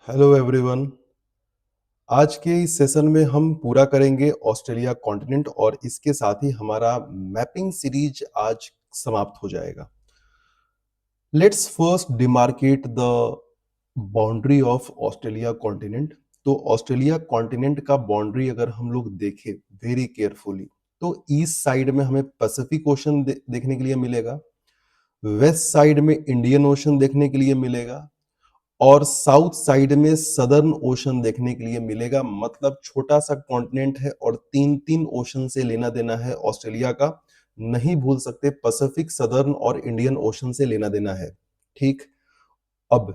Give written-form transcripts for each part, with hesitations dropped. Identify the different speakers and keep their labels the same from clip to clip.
Speaker 1: Hello everyone. आज के इस सेशन में हम पूरा करेंगे ऑस्ट्रेलिया कॉन्टिनेंट और इसके साथ ही हमारा मैपिंग सीरीज आज समाप्त हो जाएगा। Let's first demarcate the boundary of Australia continent. तो ऑस्ट्रेलिया कॉन्टिनेंट का बाउंड्री अगर हम लोग देखें वेरी केयरफुली तो ईस्ट साइड में हमें पैसिफिक ओशन देखने के लिए मिलेगा, वेस्ट साइड में इंडियन ओशन देखने के लिए मिलेगा और साउथ साइड में सदर्न ओशन देखने के लिए मिलेगा। मतलब छोटा सा कॉन्टिनेंट है और तीन तीन ओशन से लेना देना है ऑस्ट्रेलिया का। नहीं भूल सकते, पैसिफिक, सदर्न और इंडियन ओशन से लेना देना है। ठीक। अब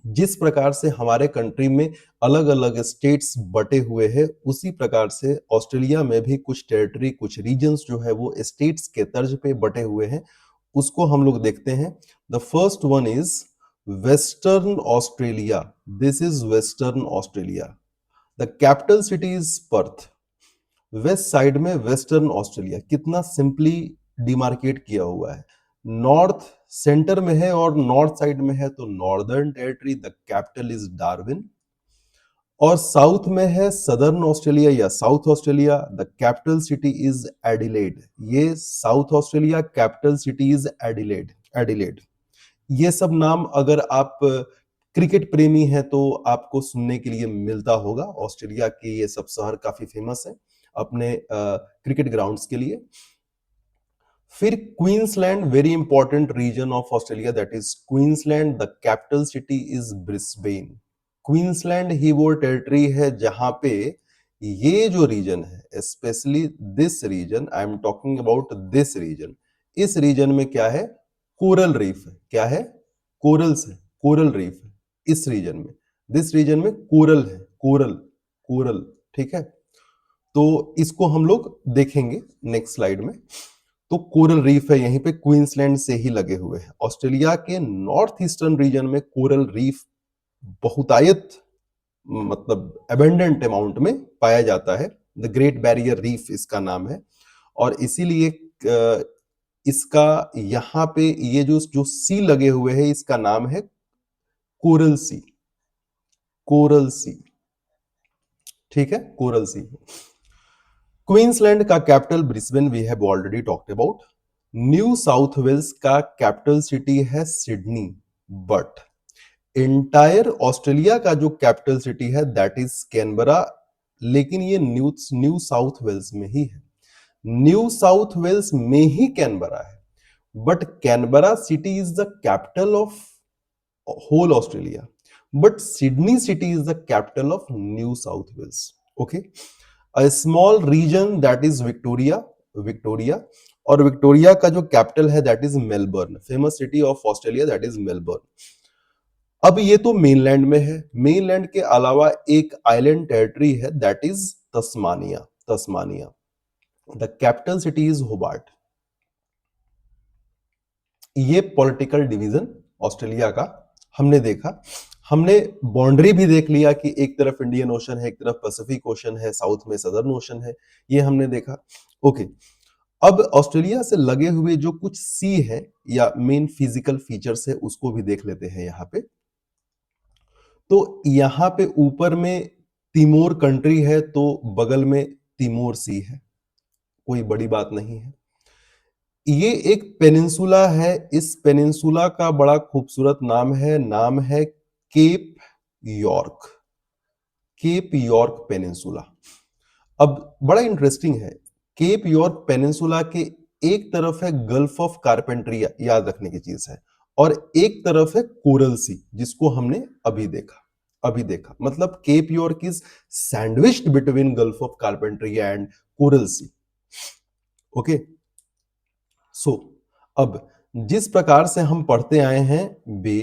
Speaker 1: जिस प्रकार से हमारे कंट्री में अलग अलग स्टेट्स बटे हुए हैं उसी प्रकार से ऑस्ट्रेलिया में भी कुछ टेरिटरी, कुछ रीजन्स जो है वो स्टेट्स के तर्ज पे बटे हुए हैं। उसको हम लोग देखते हैं। The first one is western Australia. This is western Australia. The capital city is Perth. West side में वेस्टर्न ऑस्ट्रेलिया कितना सिंपली डिमार्केट किया हुआ है। नॉर्थ सेंटर में है और नॉर्थ साइड में है तो Northern Territory, the capital is Darwin. और साउथ में है सदर्न ऑस्ट्रेलिया या South Australia, the capital city is Adelaide. ये South Australia capital city is Adelaide. Adelaide. ये सब नाम अगर आप क्रिकेट प्रेमी हैं तो आपको सुनने के लिए मिलता होगा। ऑस्ट्रेलिया के ये सब शहर काफी फेमस है अपने क्रिकेट ग्राउंड्स के लिए। फिर Queensland, very important region of Australia, that is Queensland. The capital city is Brisbane. Queensland ही वो टेरिटरी है जहां पे ये जो रीजन है, specially this region, I am talking about this region. इस रीजन में क्या है? कोरल रीफ है। क्या है? कोरल्स है, कोरल रीफ है इस रीजन में। दिस रीजन में कोरल है, कोरल, कोरल। ठीक है, तो इसको हम लोग देखेंगे नेक्स्ट स्लाइड में। तो कोरल रीफ है यहीं पे, क्वींसलैंड से ही लगे हुए हैं। ऑस्ट्रेलिया के नॉर्थ ईस्टर्न रीजन में कोरल रीफ बहुतायत, मतलब अबेंडेंट अमाउंट में पाया जाता है। द ग्रेट बैरियर रीफ इसका नाम है। और इसीलिए इसका यहाँ पे ये जो जो सी लगे हुए हैं इसका नाम है कोरल सी। Coral Sea. ठीक है, कोरल सी। क्वींसलैंड का capital Brisbane, we have already talked about. New South Wales का कैपिटल सिटी है सिडनी। बट एंटायर ऑस्ट्रेलिया का जो कैपिटल सिटी है दैट इज कैनबरा। लेकिन ये न्यू साउथ वेल्स में ही है। न्यू साउथ वेल्स में ही कैनबरा है। But Canberra city is the capital of whole Australia, but Sydney city is the capital of New South Wales. Okay, a small region that is Victoria, Victoria, और Victoria का जो capital है that is Melbourne. Famous city of Australia that is Melbourne. अब ये तो mainland में है। Mainland के अलावा एक आइलैंड टेरिटरी है that is Tasmania. Tasmania. The capital city is Hobart. ये पॉलिटिकल डिवीजन ऑस्ट्रेलिया का हमने देखा। हमने बाउंड्री भी देख लिया कि एक तरफ इंडियन ओशन है, एक तरफ पैसिफिक ओशन है, साउथ में सदर्न ओशन है। ये हमने देखा। ओके, अब ऑस्ट्रेलिया से लगे हुए जो कुछ सी है या मेन फिजिकल फीचर्स है उसको भी देख लेते हैं यहां पे। तो यहां पे ऊपर में तिमोर कंट्री है तो बगल में तिमोर सी है, कोई बड़ी बात नहीं है। ये एक पेनिनसुला है। इस पेनिनसुला का बड़ा खूबसूरत नाम है cap York. Cap York peninsula. अब बड़ा इंटरेस्टिंग है, केप यॉर्क पेनिनसुला के एक तरफ है गल्फ ऑफ कारपेंट्रिया, याद रखने की चीज है, और एक तरफ है कोरल सी जिसको हमने अभी देखा। अभी देखा मतलब Cape York is sandwiched between Gulf of Carpentaria and Coral Sea. Okay, so अब जिस प्रकार से हम पढ़ते आए हैं बे,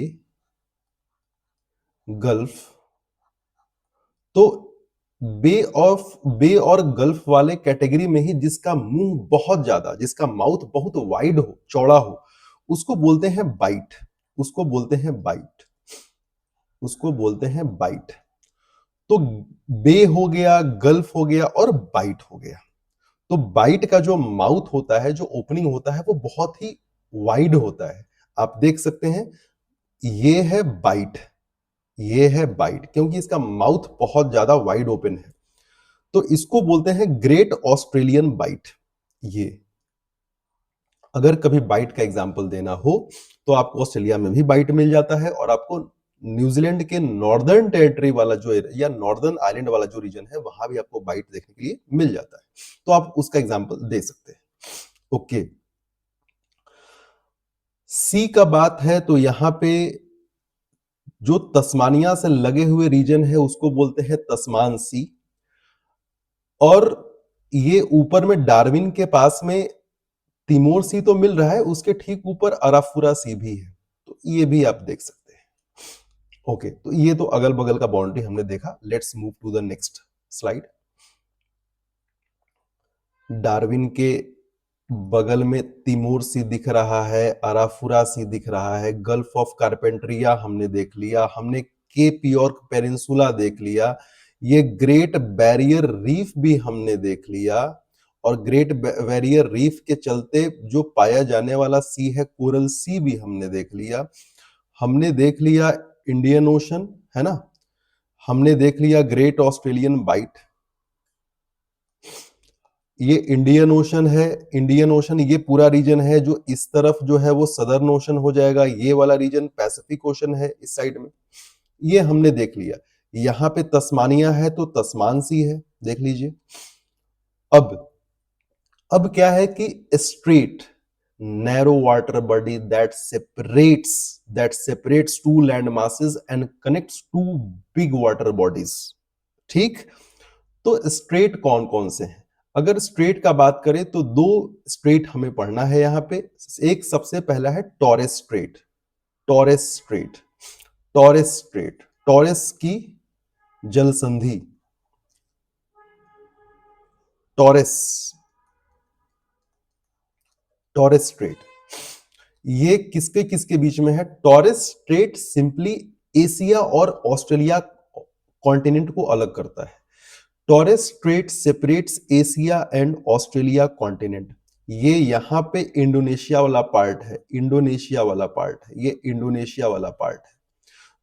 Speaker 1: गल्फ, तो बे और गल्फ वाले कैटेगरी में ही जिसका मुंह बहुत ज्यादा, जिसका माउथ बहुत वाइड हो, चौड़ा हो, उसको बोलते हैं बाइट। उसको बोलते हैं बाइट। उसको बोलते हैं बाइट। तो बे हो गया, गल्फ हो गया और बाइट हो गया। तो बाइट का जो माउथ होता है, जो ओपनिंग होता है, वो बहुत ही वाइड होता है। आप देख सकते हैं ये है बाइट। ये है बाइट, क्योंकि इसका माउथ बहुत ज्यादा वाइड ओपन है, तो इसको बोलते हैं ग्रेट ऑस्ट्रेलियन बाइट। ये अगर कभी बाइट का एग्जांपल देना हो तो आपको ऑस्ट्रेलिया में भी बाइट मिल जाता है, और आपको न्यूजीलैंड के नॉर्दर्न टेरिटरी वाला जो या नॉर्दर्न आइलैंड वाला जो रीजन है वहां भी आपको बाइट देखने के लिए मिल जाता है, तो आप उसका एग्जांपल दे सकते हैं। ओके, सी का बात है तो यहां पे जो तस्मानिया से लगे हुए रीजन है उसको बोलते हैं तस्मान सी, और ये ऊपर में डार्विन के पास में तिमोर सी तो मिल रहा है, उसके ठीक ऊपर अराफुरा सी भी है, तो ये भी आप देख सकते हैं। ओके, तो ये तो अगल बगल का बाउंड्री हमने देखा। Let's move to the next slide. Darwin के बगल में तिमोर सी दिख रहा है, अराफुरा सी दिख रहा है, गल्फ ऑफ कारपेंटरिया हमने देख लिया, हमने केप यॉर्क पेनिनसुला देख लिया, ये ग्रेट बैरियर रीफ भी हमने देख लिया, और ग्रेट बैरियर रीफ के चलते जो पाया जाने वाला सी है कोरल सी भी हमने देख लिया। हमने देख लिया इंडियन ओशन, है ना, हमने देख लिया ग्रेट ऑस्ट्रेलियन बाइट, ये इंडियन ओशन है। इंडियन ओशन ये पूरा रीजन है, जो इस तरफ जो है वो सदर्न ओशन हो जाएगा, ये वाला रीजन पैसिफिक ओशन है इस साइड में, ये हमने देख लिया। यहां पे तस्मानिया है तो तस्मान सी है, देख लीजिए। अब क्या है कि strait narrow water body that separates two land masses and connects two big water bodies. ठीक, तो स्ट्रेट कौन कौन से हैं? अगर स्ट्रेट का बात करें तो दो स्ट्रेट हमें पढ़ना है यहां पे। एक सबसे पहला है Torres Strait, Torres Strait, Torres Strait, Torres की जल संधि, टॉरेस, टॉरेस स्ट्रेट, ये किसके किसके बीच में है? टॉरेस स्ट्रेट सिंपली एशिया और ऑस्ट्रेलिया कॉन्टिनेंट को अलग करता है। Torres Strait separates Asia and Australia continent. ये यहां पे इंडोनेशिया वाला पार्ट है, इंडोनेशिया वाला पार्ट है, ये इंडोनेशिया वाला पार्ट है।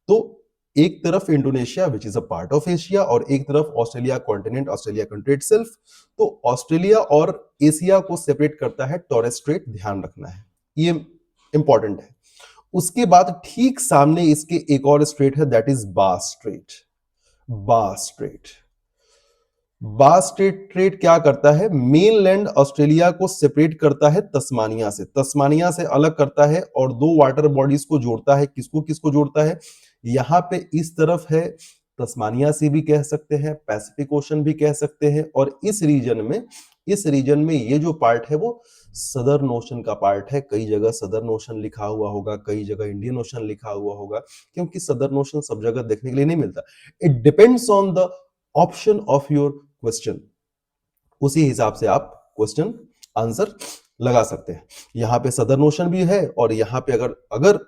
Speaker 1: तो एक तरफ Indonesia which is a part of Asia, और एक तरफ Australia continent, Australia country itself. तो ऑस्ट्रेलिया और एशिया को सेपरेट करता है टॉरेस स्ट्रेट, ध्यान रखना है, ये इंपॉर्टेंट है। उसके बाद ठीक सामने इसके एक और स्ट्रेट है, दैट इज बास स्ट्रेट। बास स्ट्रेट, बास स्ट्रेट क्या करता है? मेनलैंड ऑस्ट्रेलिया को सेपरेट करता है तस्मानिया से, तस्मानिया से अलग करता है, और दो वाटर बॉडीज को जोड़ता है। किसको किसको जोड़ता है? यहां पे इस तरफ है तस्मानिया सी भी कह सकते हैं, पैसिफिक ओशन भी कह सकते हैं, और इस रीजन में ये जो पार्ट है वो सदर्न ओशन का पार्ट है। कई जगह सदर्न ओशन लिखा हुआ होगा, कई जगह इंडियन ओशन लिखा हुआ होगा, क्योंकि सदर्न ओशन सब जगह देखने के लिए नहीं मिलता। It depends on the option of your question, उसी हिसाब से आप क्वेश्चन आंसर लगा सकते हैं। यहां पे सदर्न ओशन भी है, और यहां पे अगर अगर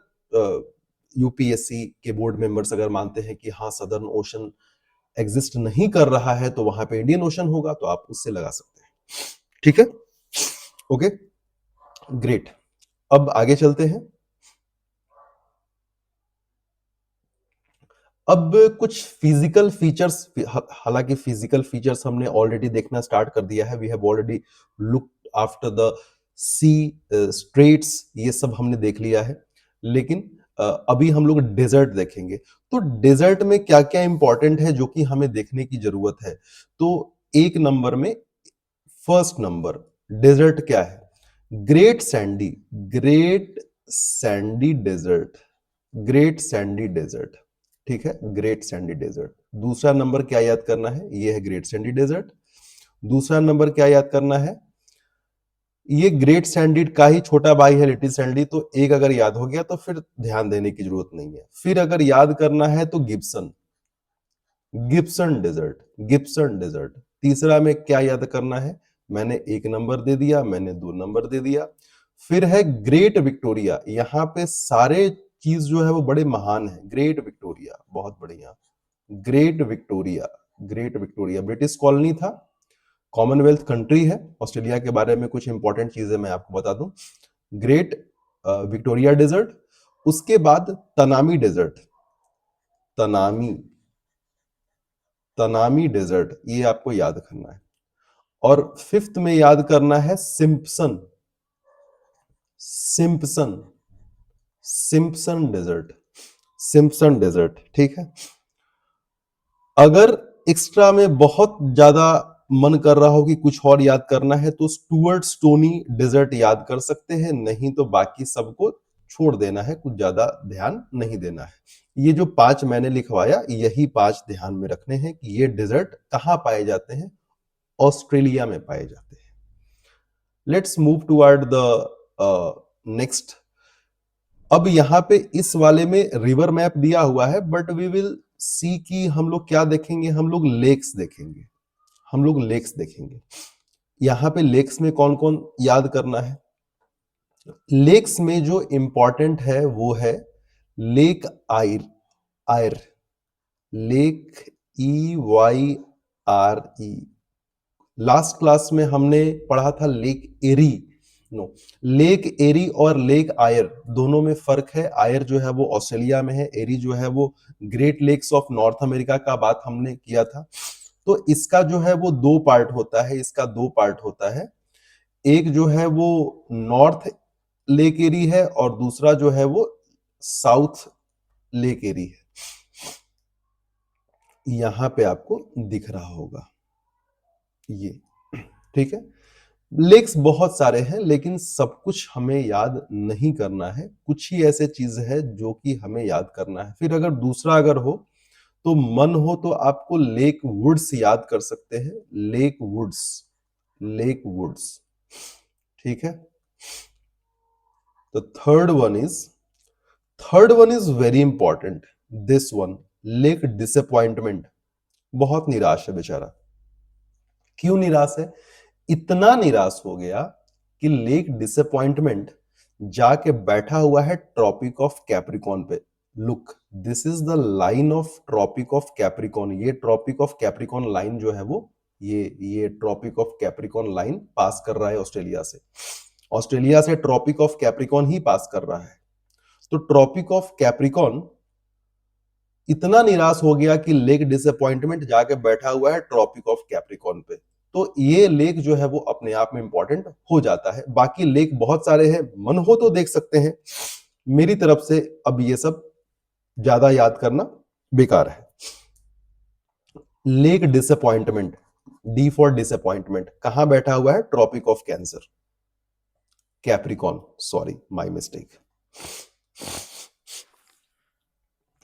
Speaker 1: यूपीएससी के बोर्ड मेंबर्स अगर मानते हैं कि हाँ सदर्न ओशन एग्जिस्ट नहीं कर रहा है तो वहां पे इंडियन ओशन होगा, तो आप उससे लगा सकते हैं। ठीक है, ओके, ग्रेट। अब आगे चलते हैं। अब कुछ फिजिकल फीचर्स, हालांकि फिजिकल फीचर्स हमने ऑलरेडी देखना स्टार्ट कर दिया है, we have already looked after the sea straits, ये सब हमने देख लिया है। लेकिन अभी हम लोग डेजर्ट देखेंगे। तो डेजर्ट में क्या क्या इंपॉर्टेंट है जो कि हमें देखने की जरूरत है? तो एक नंबर में, फर्स्ट नंबर, डेजर्ट क्या है? Great Sandy, Great Sandy Desert, Great Sandy Desert. ठीक है, ग्रेट सैंडी डेजर्ट। दूसरा नंबर क्या याद करना है? ये है ग्रेट सैंडी डेजर्ट। दूसरा नंबर क्या याद करना है? ये ग्रेट सैंडी का ही छोटा भाई है लिटिल सैंडी, तो एक अगर याद हो गया तो फिर ध्यान देने की जरूरत नहीं है। फिर अगर याद करना है तो Gibson, Gibson Desert, Gibson Desert. तीसरा में क्या याद करना है? मैंने एक नंबर दे दिया, मैंने दो नंबर दे दिया। फिर है ग्रेट विक्टोरिया, यहां पे सारे चीज जो है वो बड़े महान है। ग्रेट विक्टोरिया बहुत बढ़िया, great Victoria, great Victoria British colony था, कॉमनवेल्थ कंट्री है। ऑस्ट्रेलिया के बारे में कुछ इंपॉर्टेंट चीजें मैं आपको बता दूं। ग्रेट विक्टोरिया डेजर्ट, उसके बाद Tanami Desert, Tanami, Tanami Desert, ये आपको याद करना है। और फिफ्थ में याद करना है Simpson, Simpson, Simpson Desert, Simpson Desert, ठीक है। अगर एक्स्ट्रा में बहुत ज्यादा मन कर रहा हो कि कुछ और याद करना है तो स्टुअर्ट स्टोनी डेजर्ट याद कर सकते हैं, नहीं तो बाकी सबको छोड़ देना है, कुछ ज्यादा ध्यान नहीं देना है। ये जो 5 मैंने लिखवाया, यही 5 ध्यान में रखने हैं कि ये डेजर्ट कहां पाए जाते हैं, ऑस्ट्रेलिया में पाए जाते हैं। Let's move toward the next. अब यहां पे इस वाले में रिवर मैप दिया हुआ है, बट वी विल सी कि हम लोग क्या देखेंगे, हम लोग लेक्स देखेंगे, हम लोग लेक्स देखेंगे। यहां पे लेक्स में कौन कौन याद करना है। लेक्स में जो इंपॉर्टेंट है वो है लेक आयर, आयर, लेक EYRE। लास्ट क्लास में हमने पढ़ा था लेक एरी, नो, लेक एरी और लेक आयर दोनों में फर्क है। आयर जो है वो ऑस्ट्रेलिया में है, एरी जो है वो Great Lakes of North America का बात हमने किया था। तो इसका जो है वो 2 पार्ट होता है, इसका 2 पार्ट होता है। एक जो है वो नॉर्थ लेक एरी है और दूसरा जो है वो साउथ लेक एरी है। यहां पे आपको दिख रहा होगा ये, ठीक है। लेक्स बहुत सारे हैं लेकिन सब कुछ हमें याद नहीं करना है, कुछ ही ऐसे चीज है जो कि हमें याद करना है। फिर अगर दूसरा अगर हो तो मन हो तो आपको लेक वुड्स याद कर सकते हैं, लेक वुड्स, लेक वुड्स, ठीक है। तो third one is very important, this one, lake disappointment. बहुत निराश है बेचारा। क्यों निराश है, इतना निराश हो गया कि लेक डिसअपॉइंटमेंट जाके बैठा हुआ है ट्रॉपिक ऑफ कैप्रिकॉन पे। Look, this is the line of tropic of Capricorn. ये ट्रॉपिक ऑफ कैप्रिकॉन लाइन जो है वो ये tropic of Capricorn line pass कर रहा है ऑस्ट्रेलिया से। ऑस्ट्रेलिया से ट्रॉपिक ऑफ कैप्रिकॉन ही पास कर रहा है। तो ट्रॉपिक ऑफ कैप्रिकॉन इतना निराश हो गया कि लेक डिसअपॉइंटमेंट जाके बैठा हुआ है ट्रॉपिक ऑफ कैप्रिकॉन पे। तो ये लेक जो है वो अपने आप में इंपॉर्टेंट हो जाता है। बाकी लेक बहुत सारे हैं, मन हो तो देख सकते हैं। मेरी तरफ से अब ये सब ज्यादा याद करना बेकार है। Lake disappointment, D for disappointment, कहां बैठा हुआ है, tropic of cancer, Capricorn, sorry my mistake,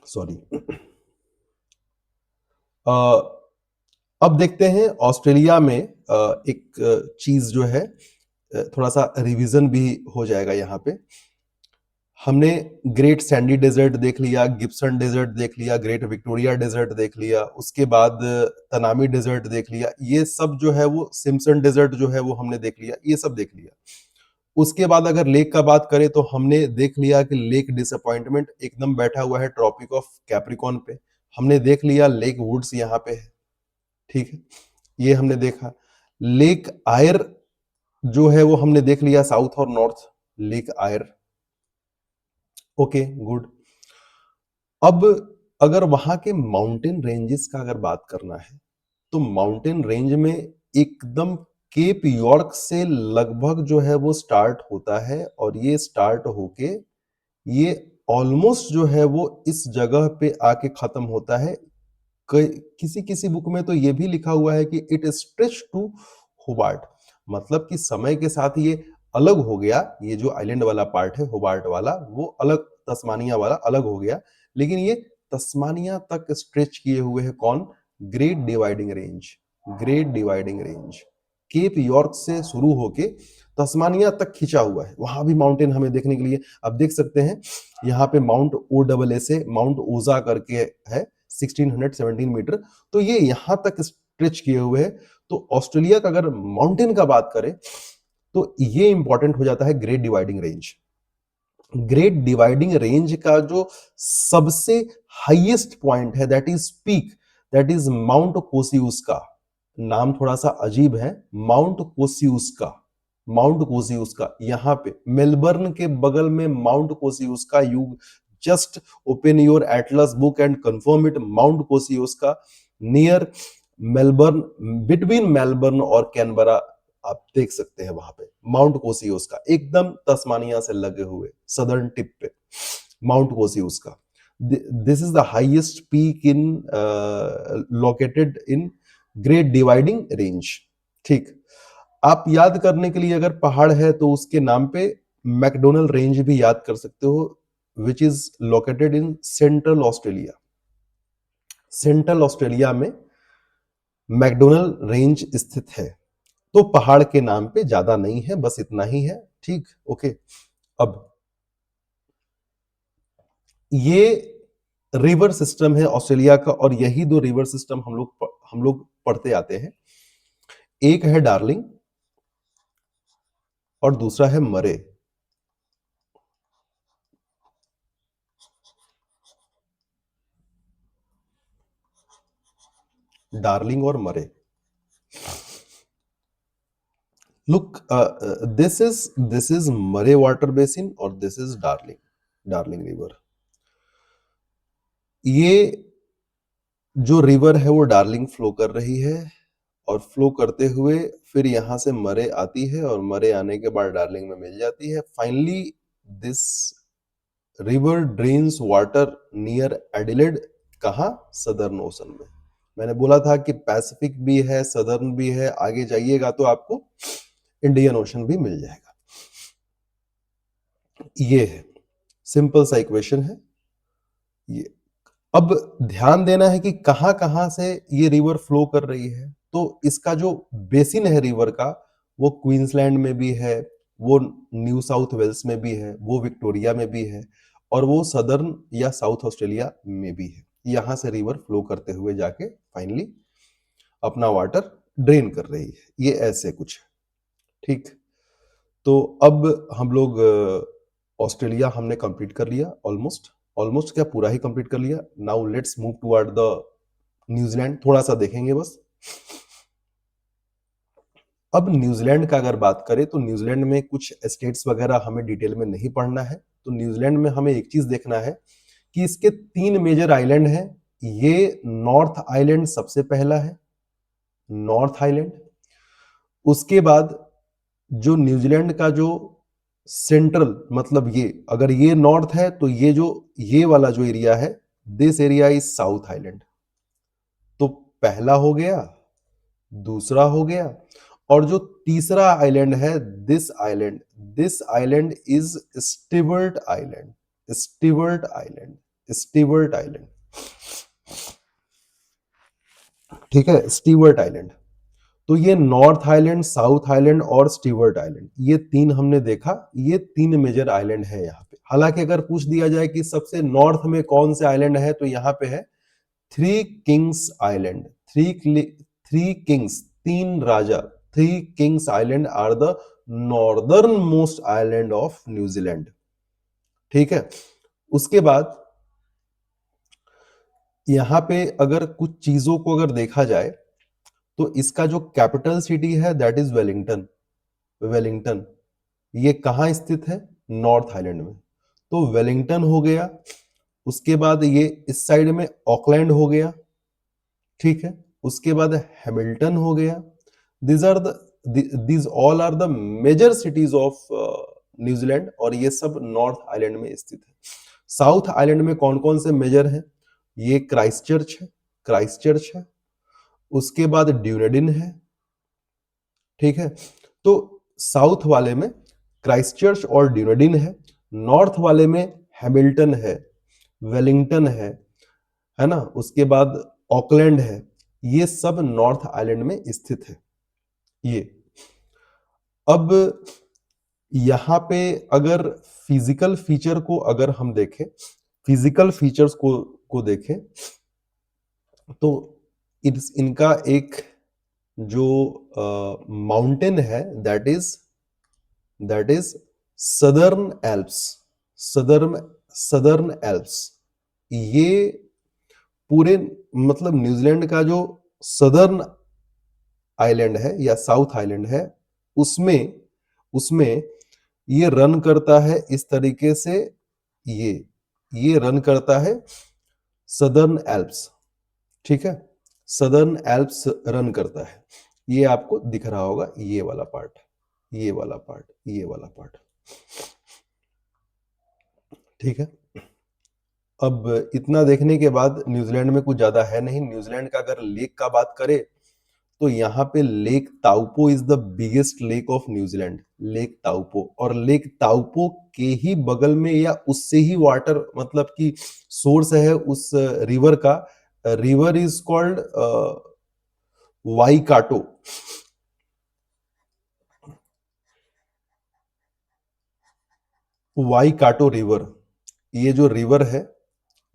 Speaker 1: sorry. अब देखते हैं ऑस्ट्रेलिया में एक चीज जो है, थोड़ा सा रिवीजन भी हो जाएगा यहां पे। हमने ग्रेट सैंडी डेजर्ट देख लिया, गिब्सन डेजर्ट देख लिया, ग्रेट विक्टोरिया डेजर्ट देख लिया, उसके बाद तनामी डेजर्ट देख लिया, ये सब जो है वो सिम्पसन डेजर्ट जो है वो हमने देख लिया, ये सब देख लिया। उसके बाद अगर लेक का बात करें तो हमने देख लिया कि लेक डिसअपॉइंटमेंट एकदम बैठा हुआ है ट्रॉपिक ऑफ कैप्रिकॉन पे। हमने देख लिया लेक वुड्स यहाँ पे है, ठीक है, ये हमने देखा। लेक आयर जो है वो हमने देख लिया, साउथ और नॉर्थ लेक आयर, ओके गुड। अब अगर वहां के माउंटेन रेंजेस का अगर बात करना है तो माउंटेन रेंज में एकदम केप यॉर्क से लगभग जो है वो स्टार्ट होता है और ये स्टार्ट होके ये ऑलमोस्ट जो है वो इस जगह पे आके खत्म होता है। किसी किसी बुक में तो ये भी लिखा हुआ है कि इट स्ट्रेच टू होबार्ट, मतलब कि समय के साथ ये अलग हो गया। ये जो आइलैंड वाला पार्ट है होबार्ट वाला वो अलग, तस्मानिया वाला अलग हो गया, लेकिन ये तस्मानिया तक स्ट्रेच किए हुए है कौन, great Dividing Range, Great Dividing range cap York से शुरू होके तस्मानिया तक खिंचा हुआ है। वहां भी माउंटेन हमें देखने के लिए, अब देख सकते हैं यहाँ पे माउंट OSS, माउंट ओजा करके है 1617 मीटर, तो ये यहां तक स्ट्रेच किए हुए हैं। तो ऑस्ट्रेलिया का अगर माउंटेन का बात करें तो ये इंपॉर्टेंट हो जाता है Great Dividing Range. Great Dividing Range का जो सबसे हाईएस्ट पॉइंट है that is peak, that is Mount Kosciuszko. नाम थोड़ा सा अजीब है, माउंट कोसियुस्का, माउंट कोसियुस्का। यहां पे मेलबर्न के बगल में Mount Kosciuszko, just open your atlas book and confirm it, Mount Kosciuszko near Melbourne, between Melbourne और कैनबरा, आप देख सकते हैं वहां पे माउंट कोसियोस्का, एकदम तस्मानिया से लगे हुए सदर्न टिप पे Mount Kosciuszko. This is the highest peak in located in Great Dividing Range. ठीक, आप याद करने के लिए अगर पहाड़ है तो उसके नाम पे मैकडोनल रेंज भी याद कर सकते हो, which is located in central Australia. Central Australia में मैकडोनल रेंज स्थित है। तो पहाड़ के नाम पे ज्यादा नहीं है, बस इतना ही है। ठीक, ओके। अब ये रिवर सिस्टम है ऑस्ट्रेलिया का, और यही दो रिवर सिस्टम हम लोग पढ़ते आते हैं। एक है डार्लिंग और दूसरा है मरे। डार्लिंग और मरे। लुक, दिस इज मरे वाटर बेसिन और दिस इज डार्लिंग रिवर। ये जो रिवर है वो डार्लिंग फ्लो कर रही है, और फ्लो करते हुए फिर यहां से मरे आती है, और मरे आने के बाद डार्लिंग में मिल जाती है। Finally this river drains water near Adelaide, कहा, सदर्न ओशन में। मैंने बोला था कि पैसिफिक भी है, सदर्न भी है, आगे जाइएगा तो आपको इंडियन ओशन भी मिल जाएगा। ये है, सिंपल सा इक्वेशन है ये। अब ध्यान देना है कि कहां कहां से ये रिवर फ्लो कर रही है। तो इसका जो बेसिन है रिवर का, वो क्वींसलैंड में भी है, वो न्यू साउथ वेल्स में भी है, वो विक्टोरिया में भी है, और वो सदर्न या साउथ ऑस्ट्रेलिया में भी है। यहां से रिवर फ्लो करते हुए जाके फाइनली अपना वाटर ड्रेन कर रही है। ये ऐसे कुछ है। ठीक, तो अब हम लोग ऑस्ट्रेलिया हमने कंप्लीट कर लिया, ऑलमोस्ट। ऑलमोस्ट क्या, पूरा ही कंप्लीट कर लिया। Now let's move toward the New Zealand, थोड़ा सा देखेंगे बस। अब न्यूजीलैंड का अगर बात करें तो न्यूजीलैंड में कुछ स्टेट्स वगैरह हमें डिटेल में नहीं पढ़ना है। तो न्यूजीलैंड में हमें एक चीज देखना है कि इसके 3 मेजर आइलैंड हैं। ये नॉर्थ आइलैंड सबसे पहला है, नॉर्थ आइलैंड। उसके बाद जो न्यूजीलैंड का जो सेंट्रल, मतलब ये अगर ये नॉर्थ है तो ये वाला जो एरिया है, this area is south island. तो पहला हो गया, दूसरा हो गया, और जो तीसरा आइलैंड है, this island is Stewart island. Stewart island, Stewart island. ठीक है, स्टीवर्ट आइलैंड। तो ये नॉर्थ आइलैंड, साउथ आइलैंड और स्टीवर्ट आइलैंड, ये 3 हमने देखा। ये 3 मेजर आइलैंड है यहाँ पे। हालांकि अगर पूछ दिया जाए कि सबसे नॉर्थ में कौन से आइलैंड है, तो यहाँ पे है three kings island. Three kings, 3 राजा। Three kings island are the northern most island of New Zealand. ठीक है, उसके बाद यहां पे अगर कुछ चीजों को अगर देखा जाए तो इसका जो कैपिटल सिटी है दैट इज वेलिंगटन। वेलिंगटन ये कहाँ स्थित है, नॉर्थ आइलैंड में। तो वेलिंगटन हो गया। उसके बाद ये इस साइड में ऑकलैंड हो गया। ठीक है, उसके बाद हैमिल्टन हो गया। These all are the major cities of New Zealand, और ये सब नॉर्थ आइलैंड में स्थित है। साउथ आइलैंड में कौन कौन से मेजर हैं, ये क्राइस्टचर्च है, क्राइस्टचर्च है। उसके बाद ड्यूनेडिन है। ठीक है, तो साउथ वाले में क्राइस्टचर्च और ड्यूनेडिन है, नॉर्थ वाले में हैमिल्टन है, वेलिंगटन है ना, उसके बाद ऑकलैंड है। ये सब नॉर्थ आइलैंड में स्थित है। ये अब यहां पे अगर फिजिकल फीचर को अगर हम देखें, फिजिकल फीचर्स को देखें, तो इनका एक जो माउंटेन है that is southern Alps. Southern Alps, ये पूरे, मतलब न्यूजीलैंड का जो सदर्न आइलैंड है या साउथ आइलैंड है, उसमें उसमें ये रन करता है इस तरीके से। ये ये रन करता है सदर्न एल्प्स, ठीक है? सदर्न एल्प्स रन करता है। ये आपको दिख रहा होगा, ये वाला पार्ट, ये वाला पार्ट, ये वाला पार्ट, ठीक है? अब इतना देखने के बाद न्यूजीलैंड में कुछ ज़्यादा है नहीं। न्यूजीलैंड का अगर लेक का बात करें, तो यहाँ पे lake Taupo is the biggest lake of New Zealand, lake Taupo. और लेक ताउपो के ही बगल में या उससे ही वाटर मतलब कि सोर्स है उस रिवर का। River is called Waikato. Waikato river, ये जो रिवर है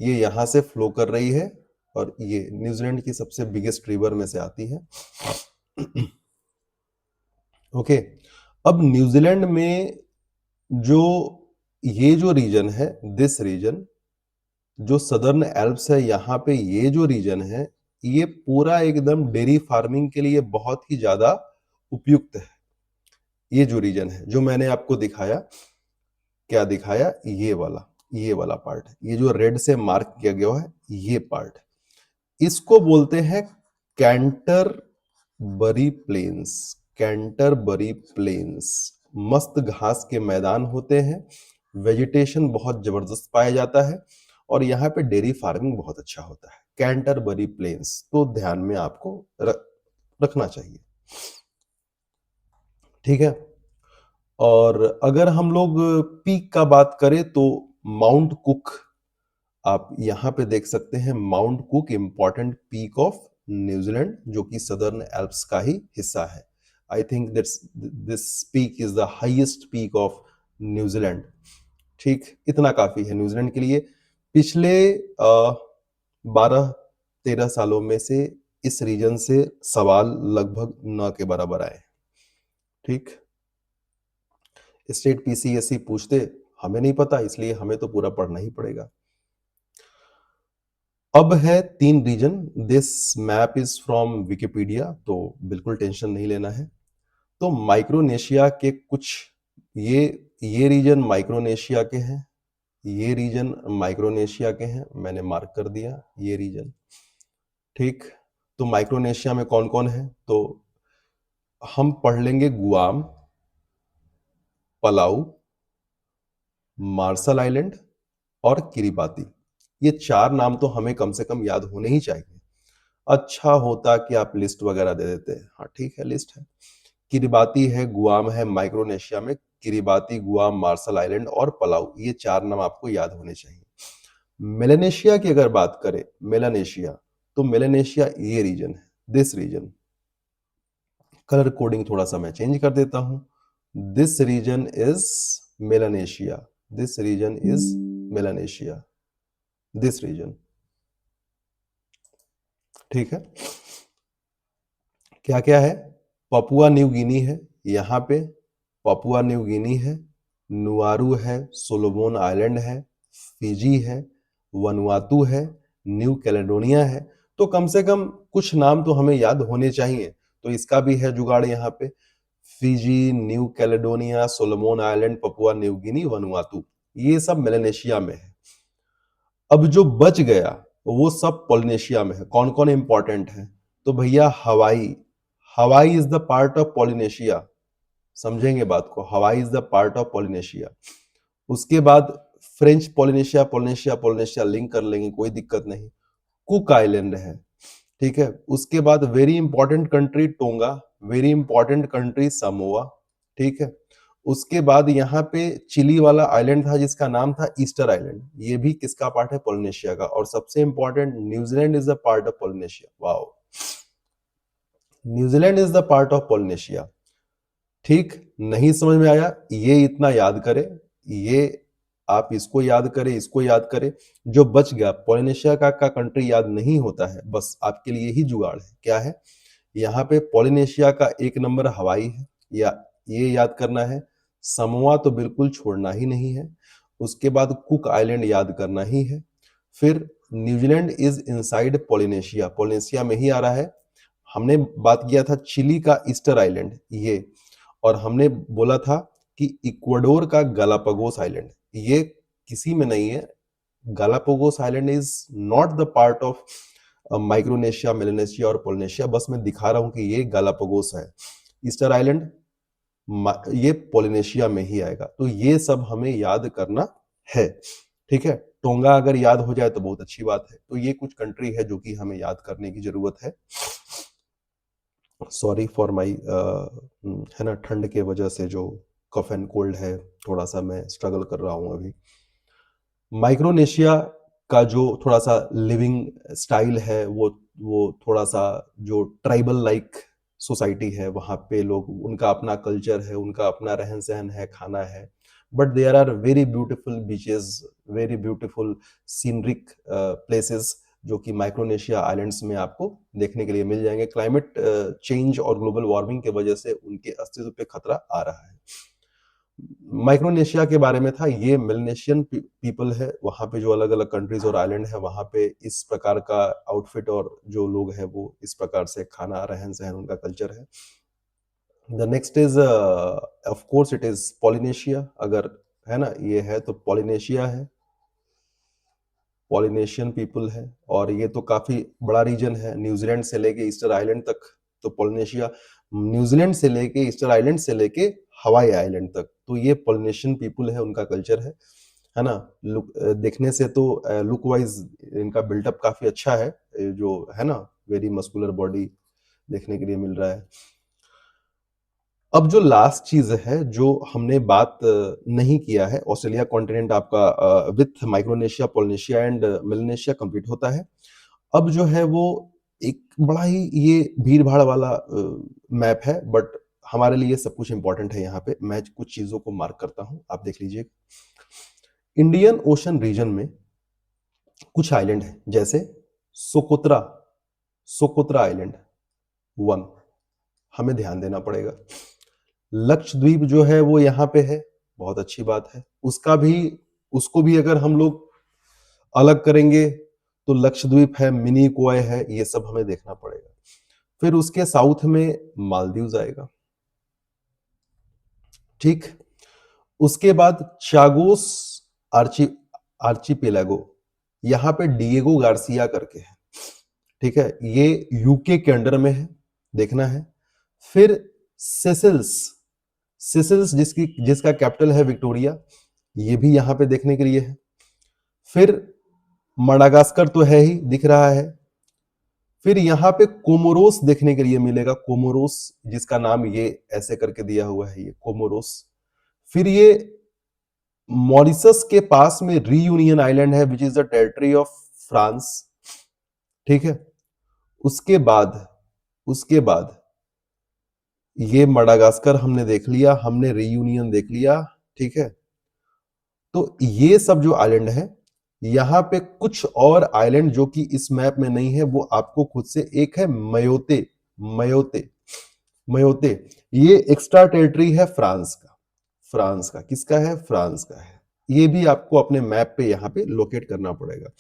Speaker 1: ये यहाँ से फ्लो कर रही है और ये न्यूजीलैंड की सबसे बिगेस्ट रिवर में से आती है। ओके, अब न्यूजीलैंड में जो ये जो रीजन है, दिस रीजन जो सदर्न एल्प्स है, यहाँ पे ये जो रीजन है, ये पूरा एकदम डेयरी फार्मिंग के लिए बहुत ही ज्यादा उपयुक्त है। ये जो रीजन है जो मैंने आपको दिखाया, क्या दिखाया, ये वाला पार्ट, ये जो रेड से मार्क किया गया है, ये पार्ट, इसको बोलते हैं कैंटरबरी प्लेन्स। कैंटरबरी प्लेन्स, मस्त घास के मैदान होते हैं, वेजिटेशन बहुत जबरदस्त पाया जाता है और यहाँ पे डेयरी फार्मिंग बहुत अच्छा होता है। कैंटरबरी प्लेन्स तो ध्यान में आपको रखना चाहिए, ठीक है? और अगर हम लोग पीक का बात करें तो माउंट कुक, आप यहाँ पे देख सकते हैं, mount cook important peak of New Zealand, जो कि सदर्न एल्प्स का ही हिस्सा है। I think that's this peak is the highest peak of New Zealand, ठीक? इतना काफी है न्यूजीलैंड के लिए। पिछले 12-13 सालों में से इस रीजन से सवाल लगभग न के बराबर आए, ठीक? स्टेट पीसीएससी पूछते, हमें नहीं पता, इसलिए हमें तो पूरा पढ़ना ही पड़ेगा। अब है 3 region. This map is from Wikipedia, तो बिल्कुल टेंशन नहीं लेना है। तो माइक्रोनेशिया के कुछ, ये रीजन माइक्रोनेशिया के हैं, ये रीजन माइक्रोनेशिया के हैं, मैंने मार्क कर दिया ये रीजन, ठीक? तो माइक्रोनेशिया में कौन कौन है, तो हम पढ़ लेंगे गुआम, पलाऊ, मार्शल आइलैंड और किरिबाती। ये 4 नाम तो हमें कम से कम याद होने ही चाहिए। अच्छा होता कि आप लिस्ट वगैरह दे देते। हाँ ठीक है, लिस्ट है। किरिबाती है, गुआम है माइक्रोनेशिया में, किरिबाती, गुआम, मार्शल आइलैंड और पलाऊ, ये 4 नाम आपको याद होने चाहिए। मेलानेशिया की अगर बात करें, मेलानेशिया, तो मेलानेशिया ये रीजन है, दिस रीजन। कलर कोडिंग थोड़ा सा मैं चेंज कर देता हूं। This region is Melanesia, this region is Melanesia, this region, ठीक है? क्या क्या है, पपुआ न्यू गिनी है यहाँ पे, पपुआ न्यू गिनी है, नुआरू है, सोलोमोन आइलैंड है, फिजी है, वनुआतू है, न्यू कैलेडोनिया है। तो कम से कम कुछ नाम तो हमें याद होने चाहिए, तो इसका भी है जुगाड़ यहाँ पे। Fiji, new Caledonia, सोलोमोन island, Papua New Guinea, Vanuatu, ये सब मेलानेशिया में है। अब जो बच गया वो सब पॉलिनेशिया में है। कौन कौन इंपॉर्टेंट है, तो भैया हवाई, हवाई is the part of Polynesia, समझेंगे बात को, हवाई is the part of Polynesia. उसके बाद French Polynesia, Polynesia Polynesia link कर लेंगे, कोई दिक्कत नहीं। कुक आइलैंड है, ठीक है? उसके बाद very important country tonga, very important country Samoa, ठीक है? उसके बाद यहाँ पे चिली वाला आइलैंड था जिसका नाम था ईस्टर आइलैंड, ये भी किसका पार्ट है, पॉलिनेशिया का। और सबसे important, New Zealand is the part of Polynesia. Wow, New Zealand is the part of Polynesia, ठीक? नहीं समझ में आया, ये इतना याद करें, ये आप इसको याद करें, इसको याद करें। जो बच गया पॉलिनेशिया का कंट्री याद नहीं होता है, बस आपके लिए ही जुगाड़ है। क्या है, यहाँ पे पॉलिनेशिया का 1 नंबर हवाई है, या ये याद करना है। समोआ तो बिल्कुल छोड़ना ही नहीं है। उसके बाद कुक आइलैंड याद करना ही है। फिर New Zealand is inside Polynesia, Polynesia में ही आ रहा है। हमने बात किया था चिली का ईस्टर आइलैंड, ये, और हमने बोला था कि इक्वाडोर का गालापागोस आइलैंड, ये किसी में नहीं है, Galapagos island is not the part of Micronesia, Melanesia और पोलिनेशिया। बस मैं दिखा रहा हूं कि ये गालापागोस है। ईस्टर आइलैंड ये पोलिनेशिया में ही आएगा। तो ये सब हमें याद करना है, ठीक है। टोंगा अगर याद हो जाए तो बहुत अच्छी बात है। तो ये कुछ कंट्री है जो कि हमें याद करने की जरूरत है। सॉरी फॉर माई है ना, ठंड के वजह से जो कफ एंड कोल्ड है, थोड़ा सा मैं स्ट्रगल कर रहा हूं अभी। माइक्रोनेशिया का जो थोड़ा सा लिविंग स्टाइल है, वो थोड़ा सा जो ट्राइबल लाइक सोसाइटी है, वहाँ पे लोग, उनका अपना कल्चर है, उनका अपना रहन सहन है, खाना है। But there are very beautiful beaches, very beautiful scenic places जो कि माइक्रोनेशिया आइलैंड्स में आपको देखने के लिए मिल जाएंगे। क्लाइमेट चेंज और ग्लोबल वार्मिंग के वजह से उनके अस्तित्व पे खतरा आ रहा है। माइक्रोनेशिया के बारे में था, ये मेलनेशियन पीपल है। वहां पे जो अलग अलग कंट्रीज और आइलैंड है, वहां पे इस प्रकार का आउटफिट और जो लोग हैं वो इस प्रकार से खाना, रहन सहन, उनका कल्चर है। The next is of course it is Polynesia. अगर है ना, ये है तो पॉलिनेशिया है, पॉलिनेशियन पीपल है। और ये तो काफी बड़ा रीजन है, न्यूजीलैंड से लेके ईस्टर आइलैंड तक। तो पॉलिनेशिया, न्यूजीलैंड से लेके ईस्टर आइलैंड से लेके हवाई आइलैंड तक, तो ये पॉलिनेशियन पीपल है, उनका कल्चर है ना। लुक देखने से तो लुक वाइज इनका बिल्टअप काफी अच्छा है, जो है ना, वेरी मस्कुलर बॉडी देखने के लिए मिल रहा है। अब जो लास्ट चीज है जो हमने बात नहीं किया है, ऑस्ट्रेलिया कॉन्टिनेंट आपका with Micronesia, Polynesia and Melanesia complete होता है। अब जो है वो एक बड़ा ही ये भीड़ भाड़ वाला मैप है, बट हमारे लिए सब कुछ इंपॉर्टेंट है। यहाँ पे मैं कुछ चीजों को मार्क करता हूं, आप देख लीजिए। इंडियन ओशन रीजन में कुछ आइलैंड है, जैसे सोकोत्रा, सोकोत्रा आइलैंड 1, हमें ध्यान देना पड़ेगा। लक्षद्वीप जो है वो यहाँ पे है, बहुत अच्छी बात है। उसका भी, उसको भी अगर हम लोग अलग करेंगे तो लक्षद्वीप है, मिनी कोय है, ये सब हमें देखना पड़ेगा। फिर उसके साउथ में मालदीव्स आएगा, ठीक। उसके बाद चागोस आर्ची आर्चिपेलागो, यहां पे डिएगो गार्सिया करके है, ठीक है, ये यूके के अंडर में है, देखना है। फिर सेसिल्स, सेसिल्स जिसका कैपिटल है विक्टोरिया, ये भी यहां पे देखने के लिए है। फिर मडागास्कर तो है ही, दिख रहा है। फिर यहाँ पे कोमोरोस देखने के लिए मिलेगा, कोमोरोस, जिसका नाम ये ऐसे करके दिया हुआ है, ये कोमोरोस। फिर ये मॉरिशस के पास में रीयूनियन आइलैंड है, which is the territory of France, ठीक है। उसके बाद, उसके बाद ये मडागास्कर हमने देख लिया, हमने रीयूनियन देख लिया, ठीक है। तो ये सब जो आइलैंड है, यहां पे कुछ और आइलैंड जो कि इस मैप में नहीं है, वो आपको खुद से, एक है मयोते, मयोते, मयोते, ये एक्स्ट्रा टेरिटरी है फ्रांस का, फ्रांस का, किसका है, फ्रांस का है। ये भी आपको अपने मैप पे यहाँ पे लोकेट करना पड़ेगा।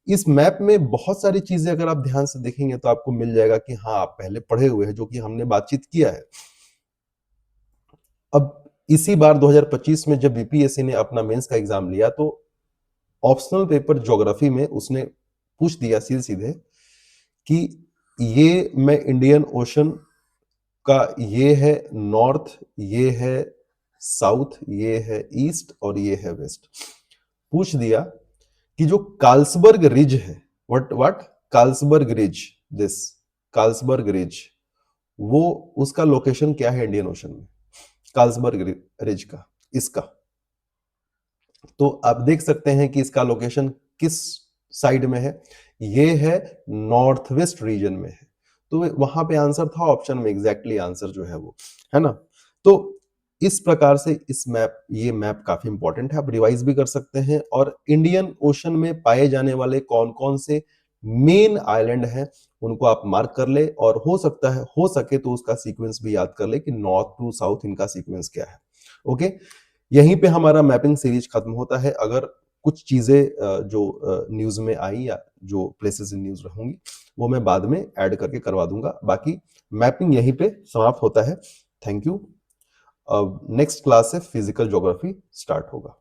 Speaker 1: इस मैप में बहुत सारी चीजें अगर आप ध्यान से देखेंगे तो आपको मिल जाएगा कि हाँ, आप पहले पढ़े हुए हैं, जो कि हमने बातचीत किया है। अब इसी बार 2025 में जब बीपीएससी ने अपना मेंस का एग्जाम लिया, तो ऑप्शनल पेपर ज्योग्राफी में उसने पूछ दिया सीधे सीधे कि ये मैं इंडियन ओशन का, ये है नॉर्थ, ये है साउथ, ये है ईस्ट और ये है वेस्ट। पूछ दिया कि जो कार्लसबर्ग रिज है, what what Carlsberg Ridge, this Carlsberg Ridge, वो उसका लोकेशन क्या है इंडियन ओशन में, कार्लसबर्ग रिज का, इसका। तो आप देख सकते हैं कि इसका लोकेशन किस साइड में है, ये है नॉर्थ वेस्ट रीजन में है। तो वहां पे आंसर था ऑप्शन में, एग्जैक्टली आंसर जो है वो, है ना। तो इस प्रकार से इस मैप, ये मैप काफी इंपॉर्टेंट है, आप रिवाइज भी कर सकते हैं। और इंडियन ओशन में पाए जाने वाले कौन कौन से मेन आइलैंड हैं, उनको आप मार्क कर ले, और हो सकता है, हो सके तो उसका सीक्वेंस भी याद कर ले कि नॉर्थ टू साउथ इनका सीक्वेंस क्या है। ओके, यहीं पे हमारा मैपिंग सीरीज खत्म होता है। अगर कुछ चीजें जो न्यूज में आई या जो प्लेसेस इन न्यूज रहूंगी, वो मैं बाद में ऐड करके करवा दूंगा। बाकी मैपिंग यहीं पे समाप्त होता है। Thank you. नेक्स्ट क्लास से फिजिकल ज्योग्राफी स्टार्ट होगा।